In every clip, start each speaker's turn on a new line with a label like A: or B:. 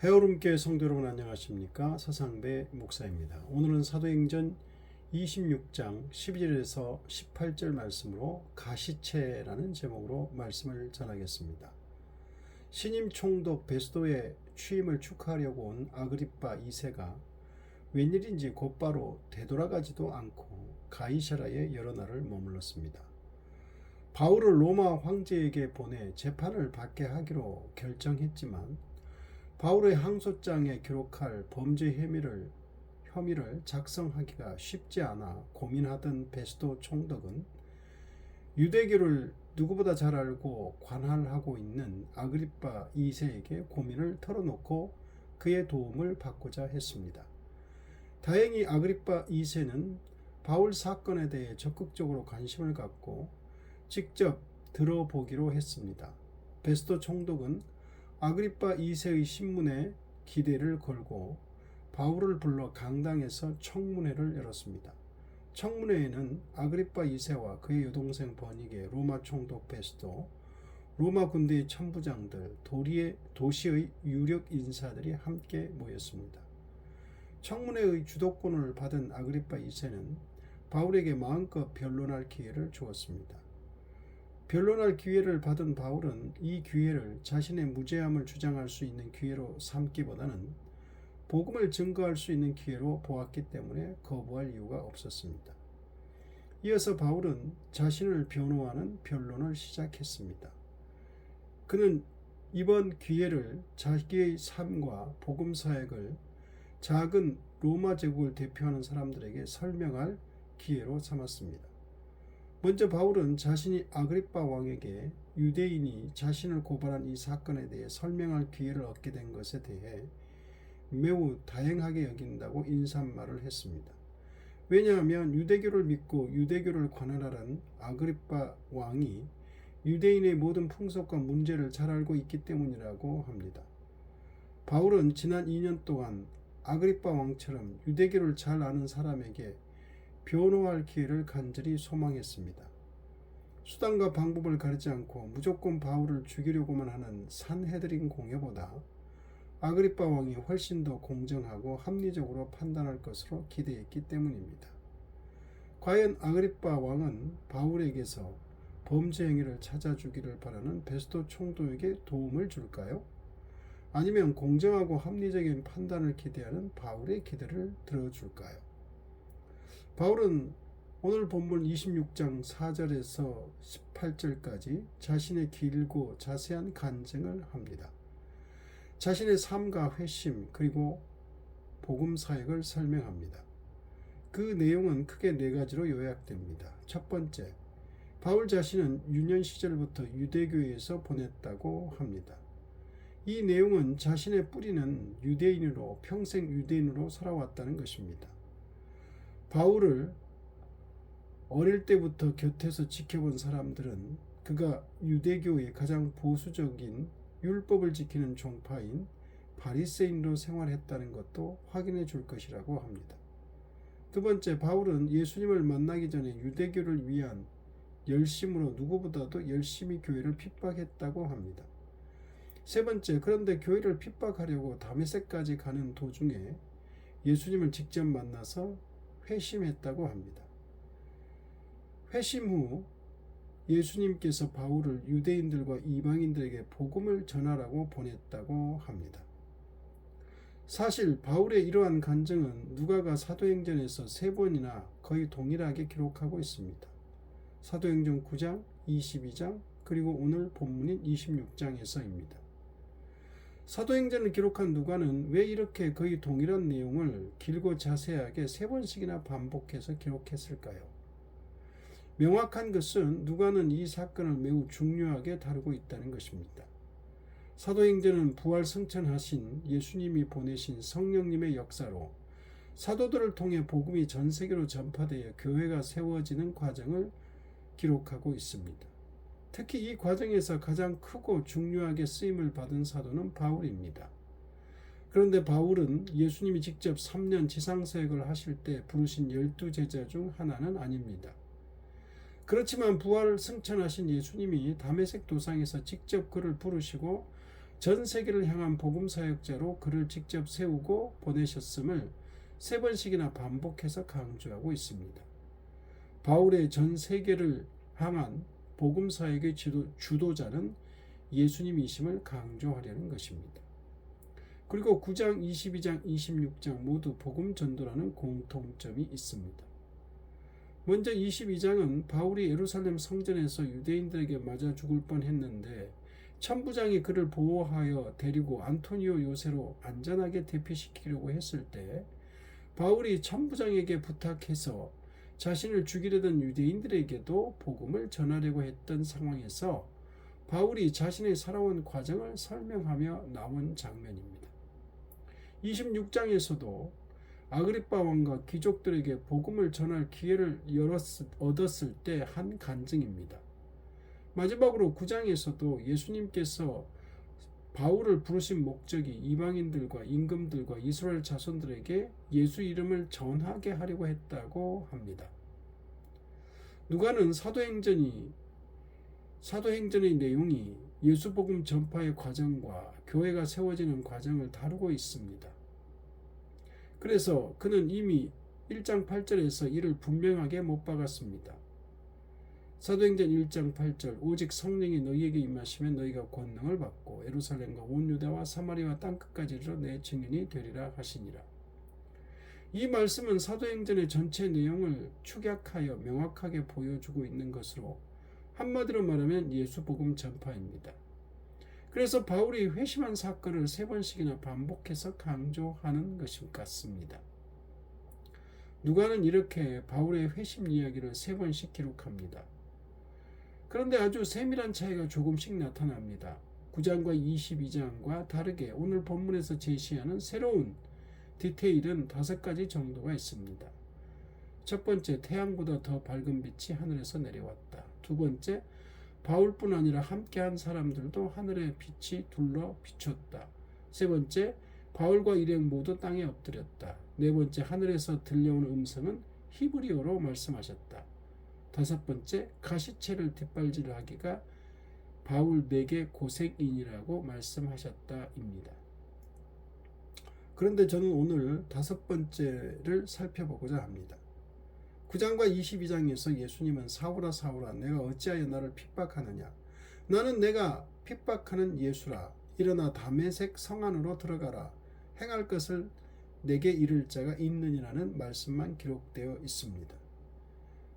A: 해오름교회 성도 여러분 안녕하십니까? 서상배 목사입니다. 오늘은 사도행전 26장 11절에서 18절 말씀으로 가시체라는 제목으로 말씀을 전하겠습니다. 신임 총독 베스도의 취임을 축하하려고 온 아그리빠 2세가 웬일인지 곧바로 되돌아가지도 않고 가이사라에 여러 날을 머물렀습니다. 바울을 로마 황제에게 보내 재판을 받게 하기로 결정했지만 바울의 항소장에 기록할 범죄 혐의를 작성하기가 쉽지 않아 고민하던 베스도 총독은 유대교를 누구보다 잘 알고 관할하고 있는 아그리빠 2세에게 고민을 털어놓고 그의 도움을 받고자 했습니다. 다행히 아그리빠 2세는 바울 사건에 대해 적극적으로 관심을 갖고 직접 들어보기로 했습니다. 베스도 총독은 아그리빠 2세의 신문에 기대를 걸고 바울을 불러 강당에서 청문회를 열었습니다. 청문회에는 아그리빠 2세와 그의 여동생 버니게, 로마 총독 베스도, 로마 군대의 천부장들, 도시의 유력 인사들이 함께 모였습니다. 청문회의 주도권을 받은 아그리빠 2세는 바울에게 마음껏 변론할 기회를 주었습니다. 변론할 기회를 받은 바울은 이 기회를 자신의 무죄함을 주장할 수 있는 기회로 삼기보다는 복음을 증거할 수 있는 기회로 보았기 때문에 거부할 이유가 없었습니다. 이어서 바울은 자신을 변호하는 변론을 시작했습니다. 그는 이번 기회를 자기의 삶과 복음 사역을 작은 로마 제국을 대표하는 사람들에게 설명할 기회로 삼았습니다. 먼저 바울은 자신이 아그리빠 왕에게 유대인이 자신을 고발한 이 사건에 대해 설명할 기회를 얻게 된 것에 대해 매우 다행하게 여긴다고 인사말을 했습니다. 왜냐하면 유대교를 믿고 유대교를 관할하는 아그리빠 왕이 유대인의 모든 풍속과 문제를 잘 알고 있기 때문이라고 합니다. 바울은 지난 2년 동안 아그리빠 왕처럼 유대교를 잘 아는 사람에게 변호할 기회를 간절히 소망했습니다. 수단과 방법을 가리지 않고 무조건 바울을 죽이려고만 하는 산헤드린 공회보다 아그리빠 왕이 훨씬 더 공정하고 합리적으로 판단할 것으로 기대했기 때문입니다. 과연 아그리빠 왕은 바울에게서 범죄 행위를 찾아주기를 바라는 베스도 총독에게 도움을 줄까요? 아니면 공정하고 합리적인 판단을 기대하는 바울의 기대를 들어줄까요? 바울은 오늘 본문 26장 4절에서 18절까지 자신의 길고 자세한 간증을 합니다. 자신의 삶과 회심 그리고 복음 사역을 설명합니다. 그 내용은 크게 네 가지로 요약됩니다. 첫 번째, 바울 자신은 유년 시절부터 유대교에서 보냈다고 합니다. 이 내용은 자신의 뿌리는 유대인으로 평생 유대인으로 살아왔다는 것입니다. 바울을 어릴 때부터 곁에서 지켜본 사람들은 그가 유대교의 가장 보수적인 율법을 지키는 종파인 바리새인으로 생활했다는 것도 확인해 줄 것이라고 합니다. 두 번째, 바울은 예수님을 만나기 전에 유대교를 위한 열심으로 누구보다도 열심히 교회를 핍박했다고 합니다. 세 번째, 그런데 교회를 핍박하려고 다메섹까지 가는 도중에 예수님을 직접 만나서 회심했다고 합니다. 회심 후 예수님께서 바울을 유대인들과 이방인들에게 복음을 전하라고 보냈다고 합니다. 사실 바울의 이러한 간증은 누가가 사도행전에서 3번이나 거의 동일하게 기록하고 있습니다. 사도행전 9장, 22장, 그리고 오늘 본문인 26장에서입니다. 사도행전을 기록한 누가는 왜 이렇게 거의 동일한 내용을 길고 자세하게 3번씩이나 반복해서 기록했을까요? 명확한 것은 누가는 이 사건을 매우 중요하게 다루고 있다는 것입니다. 사도행전은 부활 승천하신 예수님이 보내신 성령님의 역사로 사도들을 통해 복음이 전 세계로 전파되어 교회가 세워지는 과정을 기록하고 있습니다. 특히 이 과정에서 가장 크고 중요하게 쓰임을 받은 사도는 바울입니다. 그런데 바울은 예수님이 직접 3년 지상사역을 하실 때 부르신 12제자 중 하나는 아닙니다. 그렇지만 부활 승천하신 예수님이 다메섹 도상에서 직접 그를 부르시고 전 세계를 향한 복음 사역자로 그를 직접 세우고 보내셨음을 3번씩이나 반복해서 강조하고 있습니다. 바울의 전 세계를 향한 복음 사역의 주도자는 예수님이심을 강조하려는 것입니다. 그리고 9장, 22장, 26장 모두 복음 전도라는 공통점이 있습니다. 먼저 22장은 바울이 예루살렘 성전에서 유대인들에게 맞아 죽을 뻔했는데 천부장이 그를 보호하여 데리고 안토니오 요새로 안전하게 대피시키려고 했을 때 바울이 천부장에게 부탁해서 자신을 죽이려던 유대인들에게도 복음을 전하려고 했던 상황에서 바울이 자신의 살아온 과정을 설명하며 나온 장면입니다. 26장에서도 아그리빠 왕과 귀족들에게 복음을 전할 기회를 얻었을 때 한 간증입니다. 마지막으로 9장에서도 예수님께서 바울을 부르신 목적이 이방인들과 임금들과 이스라엘 자손들에게 예수 이름을 전하게 하려고 했다고 합니다. 누가는 사도행전의 내용이 예수복음 전파의 과정과 교회가 세워지는 과정을 다루고 있습니다. 그래서 그는 이미 1장 8절에서 이를 분명하게 못 박았습니다. 사도행전 1장 8절 오직 성령이 너희에게 임하시면 너희가 권능을 받고 예루살렘과 온 유다와 사마리아 땅끝까지 이르러 내 증인이 되리라 하시니라. 이 말씀은 사도행전의 전체 내용을 축약하여 명확하게 보여주고 있는 것으로 한마디로 말하면 예수복음 전파입니다. 그래서 바울이 회심한 사건을 3번씩이나 반복해서 강조하는 것 같습니다. 누가는 이렇게 바울의 회심 이야기를 3번씩 기록합니다. 그런데 아주 세밀한 차이가 조금씩 나타납니다. 9장과 22장과 다르게 오늘 본문에서 제시하는 새로운 디테일은 5가지 정도가 있습니다. 첫 번째, 태양보다 더 밝은 빛이 하늘에서 내려왔다. 두 번째, 바울뿐 아니라 함께한 사람들도 하늘의 빛이 둘러 비췄다. 세 번째, 바울과 일행 모두 땅에 엎드렸다. 네 번째, 하늘에서 들려오는 음성은 히브리어로 말씀하셨다. 다섯 번째, 가시체를 뒷발질하기가 바울 내게 고생이니라고 말씀하셨다입니다. 그런데 저는 오늘 5번째를 살펴보고자 합니다. 9장과 22장에서 예수님은 사울아 사울아 내가 어찌하여 나를 핍박하느냐 나는 내가 핍박하는 예수라 일어나 다메섹 성 안으로 들어가라 행할 것을 내게 이를 자가 있느니라는 말씀만 기록되어 있습니다.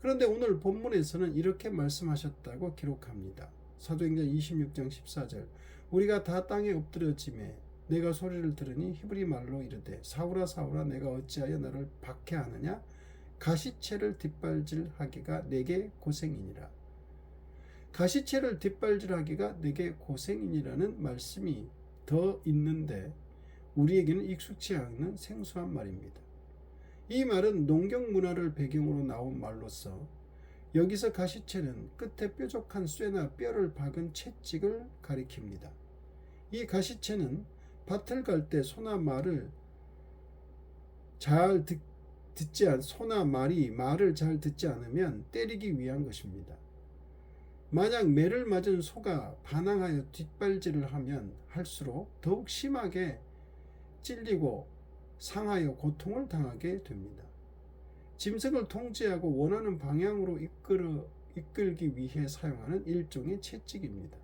A: 그런데 오늘 본문에서는 이렇게 말씀하셨다고 기록합니다. 사도행전 26장 14절 우리가 다 땅에 엎드려지매 내가 소리를 들으니 히브리 말로 이르되 사울아 사울아 내가 어찌하여 나를 박해하느냐 가시체를 뒷발질하기가 내게 고생이니라. 가시체를 뒷발질하기가 내게 고생이니라는 말씀이 더 있는데 우리에게는 익숙치 않은 생소한 말입니다. 이 말은 농경 문화를 배경으로 나온 말로서 여기서 가시체는 끝에 뾰족한 쇠나 뼈를 박은 채찍을 가리킵니다. 이 가시체는 밭을 갈 때 소나 말을 잘 소나 말을 잘 듣지 않으면 때리기 위한 것입니다. 만약 매를 맞은 소가 반항하여 뒷발질을 하면 할수록 더욱 심하게 찔리고 상하여 고통을 당하게 됩니다. 짐승을 통제하고 원하는 방향으로 이끌기 위해 사용하는 일종의 채찍입니다.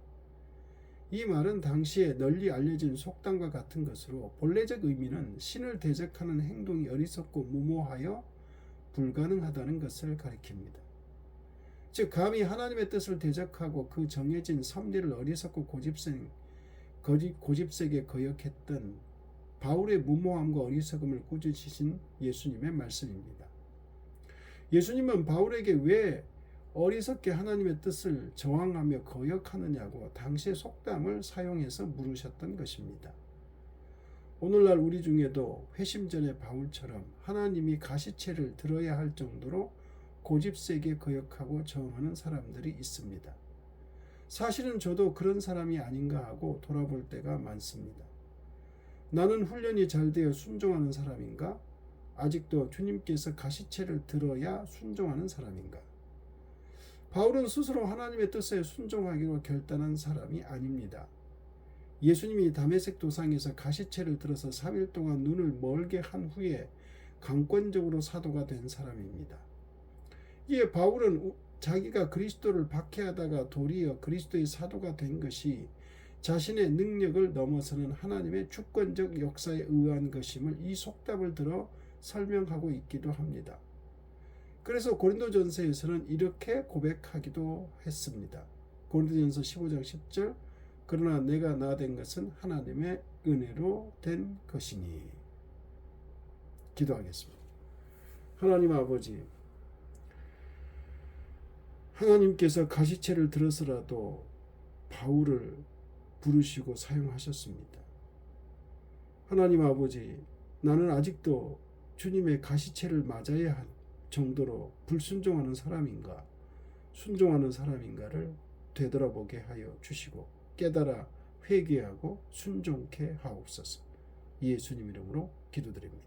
A: 이 말은 당시에 널리 알려진 속담과 같은 것으로 본래적 의미는 신을 대적하는 행동이 어리석고 무모하여 불가능하다는 것을 가리킵니다. 즉 감히 하나님의 뜻을 대적하고 그 정해진 섭리를 어리석고 고집세게 거역했던 바울의 무모함과 어리석음을 꾸짖으신 예수님의 말씀입니다. 예수님은 바울에게 왜 어리석게 하나님의 뜻을 저항하며 거역하느냐고 당시의 속담을 사용해서 물으셨던 것입니다. 오늘날 우리 중에도 회심 전의 바울처럼 하나님이 가시체를 들어야 할 정도로 고집세게 거역하고 저항하는 사람들이 있습니다. 사실은 저도 그런 사람이 아닌가 하고 돌아볼 때가 많습니다. 나는 훈련이 잘 되어 순종하는 사람인가? 아직도 주님께서 가시체를 들어야 순종하는 사람인가? 바울은 스스로 하나님의 뜻에 순종하기로 결단한 사람이 아닙니다. 예수님이 다메섹 도상에서 가시체를 들어서 3일 동안 눈을 멀게 한 후에 강권적으로 사도가 된 사람입니다. 이에 바울은 자기가 그리스도를 박해하다가 도리어 그리스도의 사도가 된 것이 자신의 능력을 넘어서는 하나님의 주권적 역사에 의한 것임을 이 속담을 들어 설명하고 있기도 합니다. 그래서 고린도전서에서는 이렇게 고백하기도 했습니다. 고린도전서 15장 10절 그러나 내가 나 된 것은 하나님의 은혜로 된 것이니. 기도하겠습니다. 하나님 아버지, 하나님께서 가시체를 들어서라도 바울을 부르시고 사용하셨습니다. 하나님 아버지, 나는 아직도 주님의 가시체를 맞아야 할 정도로 불순종하는 사람인가, 순종하는 사람인가를 되돌아보게 하여 주시고 깨달아 회개하고 순종케 하옵소서. 예수님 이름으로 기도드립니다.